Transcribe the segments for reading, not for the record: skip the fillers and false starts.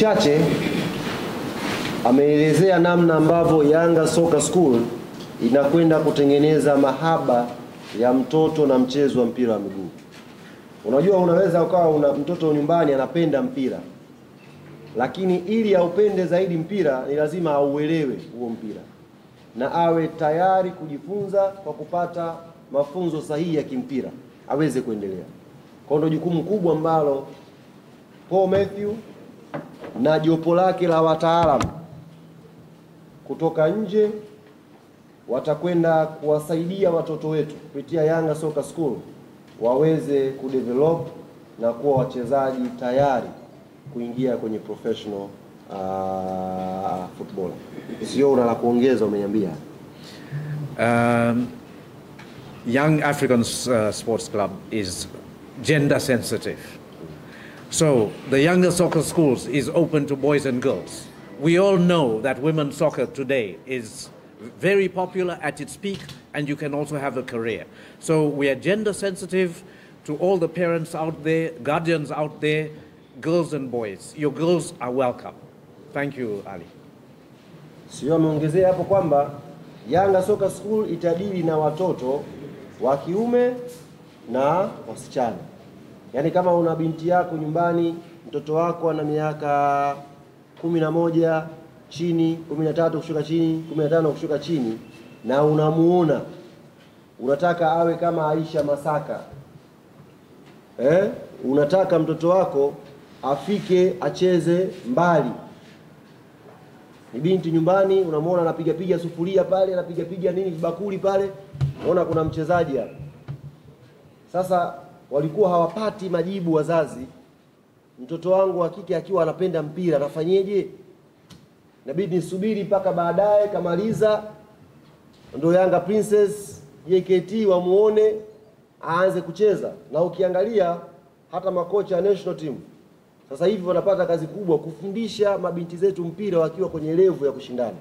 uchache ameelezea namna ambavyo Yanga Soccer School inakwenda kutengeneza mahaba ya mtoto na mchezo wa mpira wa miguu. Unajua, unaweza ukawa una mtoto nyumbani anapenda mpira, lakini ili aupende zaidi mpira ni lazima auelewe huo mpira na awe tayari kujifunza kwa kupata mafunzo sahihi ya kimpira aweze kuendelea. Kwa ndio jukumu kubwa ambalo Paul Matthew na jopo lake la wataalamu kutoka nje watakwenda kuwasaidia watoto wetu kupitia Yanga Soccer School waweze kudevelop na kuwa wachezaji tayari kuingia kwenye professional football. Sio una la kuongeza umeniambia? Young African Sports Club is gender sensitive. So the Yanga Soccer Schools is open to boys and girls. We all know that women's soccer today is very popular at its peak, and you can also have a career. So we are gender sensitive to all the parents out there, guardians out there, girls and boys. Your girls are welcome. Thank you, Ali. Sio ameongezea hapo kwamba Yanga Soccer School itadili na watoto wa kiume na wasichana. Yaani kama una binti yako nyumbani, mtoto wako ana miaka 11 chini, 13 kushuka chini, 15 kushuka chini, na unamuona unataka awe kama Aisha Masaka, unataka mtoto wako afike acheze mbali, ni binti nyumbani, unamuona anapiga piga sufuria pale, anapiga piga nini bakuli pale, unaona kuna mchezaji hapa. Sasa walikuwa hawapati majibu wazazi, mtoto wangu wa kike akiwa anapenda mpira nafanyeje? Inabidi nisubiri mpaka baadaye kamaliza ndio Yanga Princess JKT wamuone aanze kucheza. Na ukiangalia hata makocha national team sasa hivi wanapata kazi kubwa kufundisha mabinti zetu mpira wakiwa kwenye level ya kushindana.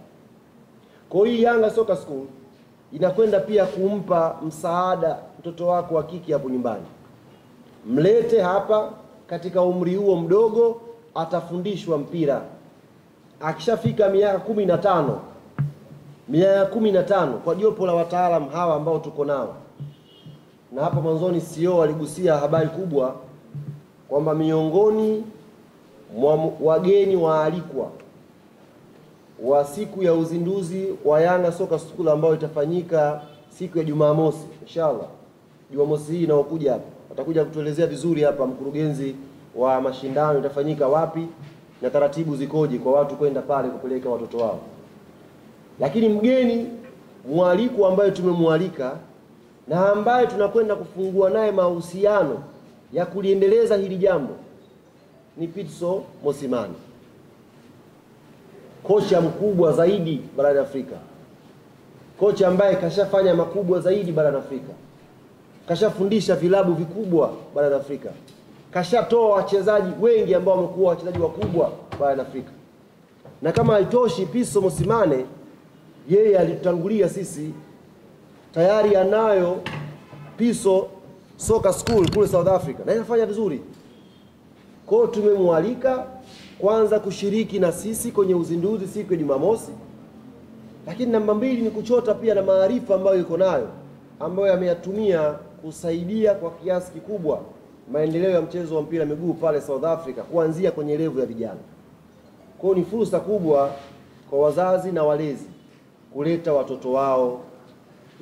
Kwa hiyo Yanga Soccer School inakwenda pia kumpa msaada mtoto wako wa kike hapo nyumbani. Mlete hapa katika umri huo mdogo, atafundishwa mpira. Akishafika miaka 15 kwa jopo la wataalamu hawa ambao tuko nao. Na hapa mwanzoni CEO aligusia habari kubwa kwamba miongoni mwa wageni waalikwa wa siku ya uzinduzi wa Yanga Soccer School ambayo itafanyika siku ya Jumamosi inshallah. Jumamosi hii inayokuja hapa atakuja kutuelezea vizuri hapa mkurugenzi wa mashindano itafanyika wapi na taratibu zikoje kwa watu kwenda pale kupeleka watoto wao. Lakini mgeni mwaliko ambaye tumemwalika na ambaye tunakwenda kufungua naye mahusiano ya kuliendeleza hili jambo ni Pitso Mosimane, kocha mkubwa zaidi barani Afrika, kocha ambaye kashafanya makubwa zaidi barani Afrika, kashafundisha vilabu vikubwa barani Afrika, kashatoa wachezaji wengi ambao wamekuwa wachezaji wakubwa barani Afrika. Na kama haitoshi, Pitso Mosimane yeye alitutangulia sisi, tayari anayo Pitso Soccer School kule South Africa na inafanya vizuri. Kwa hiyo tumemwalika kwanza kushiriki na sisi kwenye uzinduzi siku ya Jumamosi, lakini namba 2 ni kuchota pia na maarifa ambayo yuko nayo, ambayo ameyatumia kusaidia kwa kiasi kikubwa maendeleo ya mchezo wa mpira miguu pale South Africa kuanzia kwenye level ya vijana. Kwa hiyo ni fursa kubwa kwa wazazi na walezi kuleta watoto wao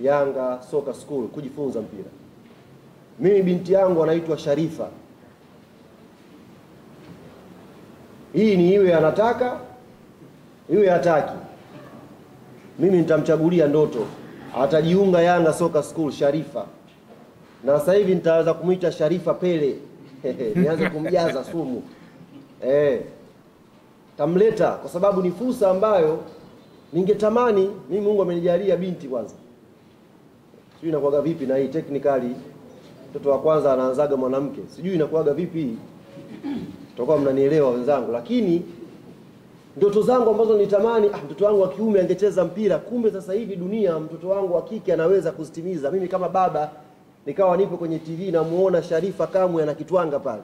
Yanga Soccer School kujifunza mpira. Mimi binti yangu anaitwa Sharifa. Hii ni iwe anataka, iwe hataki. Mimi nitamchagulia ndoto. Atajiunga Yanga Soccer School Sharifa. Na sasa hivi nitaanza kumuita Sharifa Pele. Nianze kumjaza sumu. Tamleta kwa sababu ni fursa ambayo ningetamani mimi. Mungu amenijalia binti kwanza. Sijui inakuwaga vipi na hii technically mtoto wa kwanza anaanzaga mwanamke. Sijui inakuwaga vipi. Tutakuwa mnanielewa wenzangu, lakini ndoto zangu ambazo nitamani mtoto wangu wa kiume angecheza mpira, kumbe sasa hivi dunia mtoto wangu wa kike anaweza kuzitimiza. Mimi kama baba nikawa nipo kwenye TV na muona Sharifa Kamwe anakitwanga pale.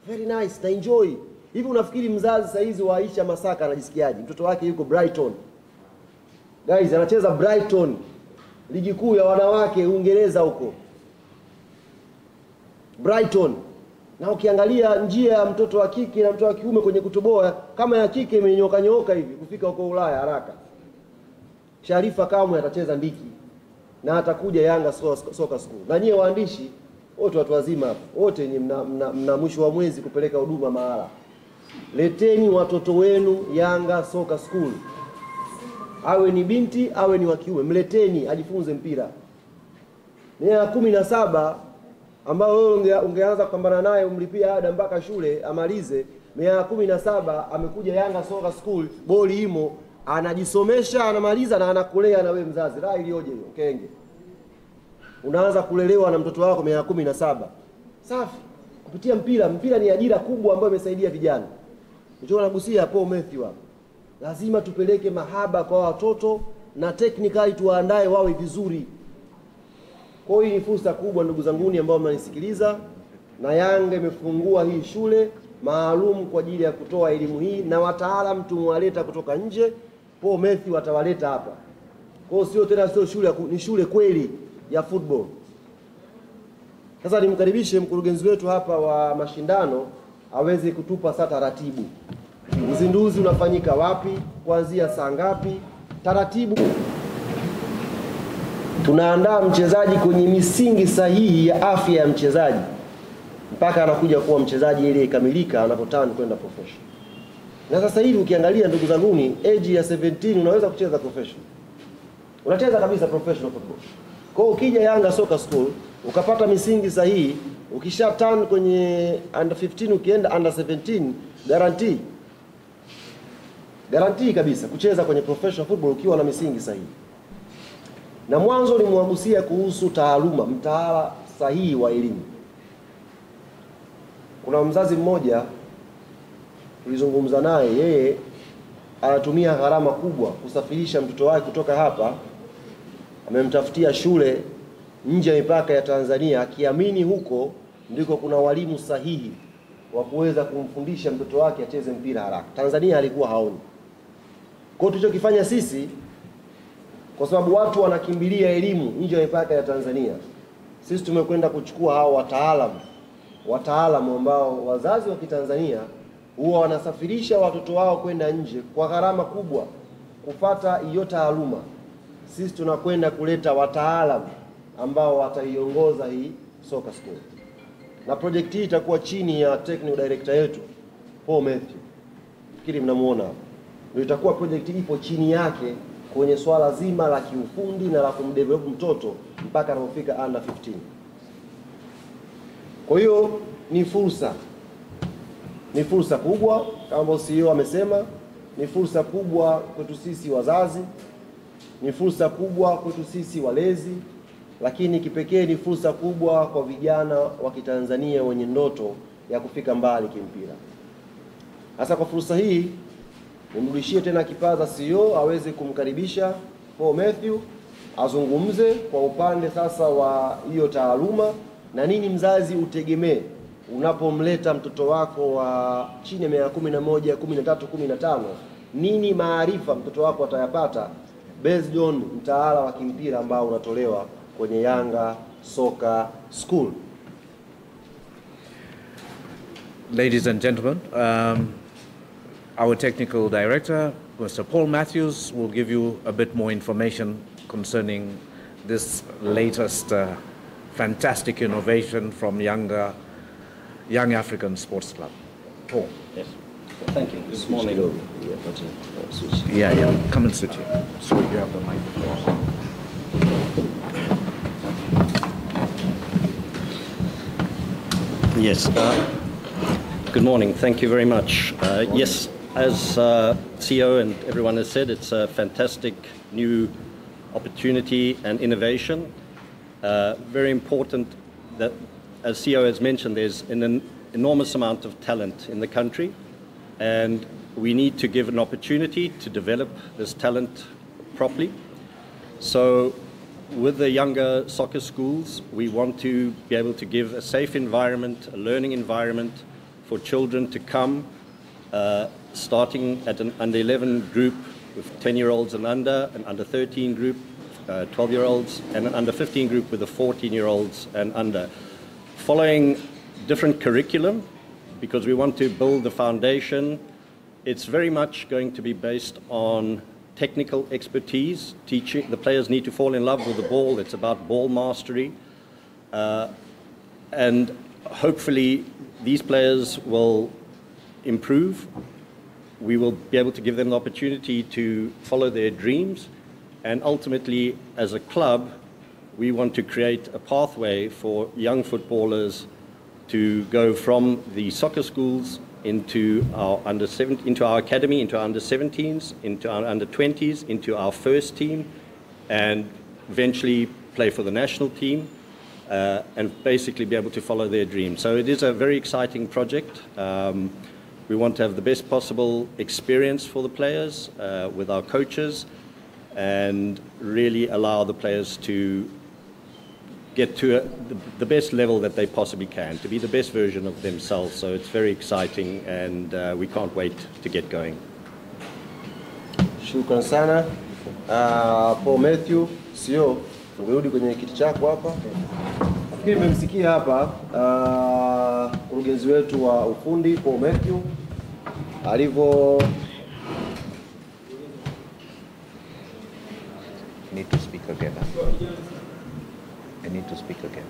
Very nice, na enjoy. Hivi unafikiri mzazi saizi wa Aisha Masaka anajisikiaje? Mtoto wake yuko Brighton. Guys, anacheza Brighton, ligi kuu ya wanawake Uingereza huko. Brighton. Na ukiangalia njia ya mtoto wa kike na mtoto wa kiume kwenye kutoboa, kama ya kike imenyoka nyoka hivi kufika huko Ulaya haraka. Sharifa Kamwe atacheza ndiki na atakuja Yanga Soccer School. Na nyie waandishi wote, watu wazima hapo, wote nyinyi mna mwisho wa mwezi kupeleka huduma mahala. Leteni watoto wenu Yanga Soccer School. Awe ni binti, awe ni wa kiume, mleteni ajifunze mpira. Miaka 17 ambao wewe ungeanza kupambana naye umlipia ada mpaka shule amalize, miaka 17 amekuja Yanga Soccer School, boli imo, anajisomesha, anamaliza na anakulea na wewe mzazi. Raha iliyoje hiyo kenge. Unaanza kulelewa na mtoto wako miaka 17. Safi. Kupitia mpira, mpira ni ajira kubwa ambayo imesaidia vijana. Nicho nagusia Paul Matthew hapa. Lazima tupeleke mahaba kwa watoto na technically tuwaandae wawe vizuri. Kwa hiyo ni fursa kubwa ndugu zanguni ambao mnanisikiliza, na Yanga imefungua hii shule maalum kwa ajili ya kutoa elimu hii, na wataalamu tumewaleta kutoka nje. Paul Matthew atawaleta hapa. Kwa hiyo sio tena sio shule, ni shule kweli ya football. Sasa nimkaribishe mkurugenzi wetu hapa wa mashindano aweze kutupa sasa taratibu. Uzinduzi unafanyika wapi, kuanzia saa ngapi, taratibu. Tunaandaa mchezaji kwenye misingi sahihi ya afya ya mchezaji mpaka anakuja kuwa mchezaji ile ikamilika anapotana kwenda professional. Na sasa hivi ukiangalia ndugu zanguni, age ya 17 unaweza kucheza professional. Unacheza kabisa professional football. Kwa hiyo ukija Yanga Soccer School ukapata misingi sahihi, ukisha turn kwenye under 15 ukienda under 17, guarantee kabisa kucheza kwenye professional football ukiwa na misingi sahihi. Na mwanzo nimwagusia kuhusu taaluma, mtaala sahihi wa elimu. Kuna mzazi mmoja tulizungumza naye, yeye anatumia gharama kubwa kusafirisha mtoto wake kutoka hapa, amemtafutia shule nje ya mipaka ya Tanzania, akiamini huko ndiko kuna walimu sahihi wa kuweza kumfundisha mtoto wake acheze mpira haraka. Tanzania alikuwa haoni. Kwa hiyo tulichokifanya sisi, kwa sababu watu wanakimbilia elimu nje ya mipaka ya Tanzania, sisi tumekwenda kuchukua hao wataalamu ambao wazazi wa Kitanzania huwa wanasafirisha watoto wao kwenda nje kwa gharama kubwa kupata hiyo taaluma. Sisi tunakwenda kuleta wataalamu ambao wataiongoza hii soccer school. Na project hii itakuwa chini ya technical director yetu Paul Matthew. Fikiri mnamuona hapo. Ndio itakuwa project ipo chini yake kwenye swala zima la kiufundi na la kumdevelop mtoto mpaka anapofika under 15. Kwa hiyo ni fursa kubwa kama CEO amesema, ni fursa kubwa kwetu sisi wazazi, ni fursa kubwa kwetu sisi walezi, lakini kipekee ni fursa kubwa kwa vijana wa Kitanzania wenye ndoto ya kufika mbali kimpira. Hasa kwa fursa hii nimrudishie tena kipaza CEO aweze kumkaribisha Paul Matthew azungumze kwa upande sasa wa hiyo taaluma na nini mzazi utegemee unapomleta mtoto wako wa chini ya miaka 11, 13, 15, nini maarifa mtoto wako atayapata based on mtaala wa kimpira ambao unatolewa kwenye Yanga Soccer School. Ladies and gentlemen, our technical director, Mr. Paul Matthews, will give you a bit more information concerning this latest fantastic innovation from Young African Sports Club. Paul. Yes. Well, thank you. Good morning. Yeah, come and sit here. So you have the microphone. Yes. Good morning. Thank you very much. Yes, as CEO and everyone has said, it's a fantastic new opportunity and innovation. Very important that, as CEO has mentioned, there's an enormous amount of talent in the country, and we need to give an opportunity to develop this talent properly. So with the younger soccer schools, we want to be able to give a safe environment, a learning environment for children to come starting at an under 11 group with 10-year-olds and an under 13 group, 12-year-olds, and an under 15 group with the 14-year-olds and under. Following different curriculum, because we want to build the foundation, it's very much going to be based on technical expertise. Teaching the players need to fall in love with the ball. It's about ball mastery. And hopefully these players will improve. We will be able to give them the opportunity to follow their dreams. And ultimately, as a club, we want to create a pathway for young footballers to go from the soccer schools into our into our academy, into our under 17s, into our under 20s, into our first team, and eventually play for the national team, and basically be able to follow their dreams. So it is a very exciting project. We want to have the best possible experience for the players with our coaches, and really allow the players to get to the best level that they possibly can, to be the best version of themselves. So it's very exciting, and we can't wait to get going. Shukran sana. Paul Matthew, CEO, ungerudi kwenye kiti chako hapa. Nafikiri mmemsikia hapa mkurugenzi wetu wa ufundi Paul Matthew alivyo. I need to speak again. I need to speak again.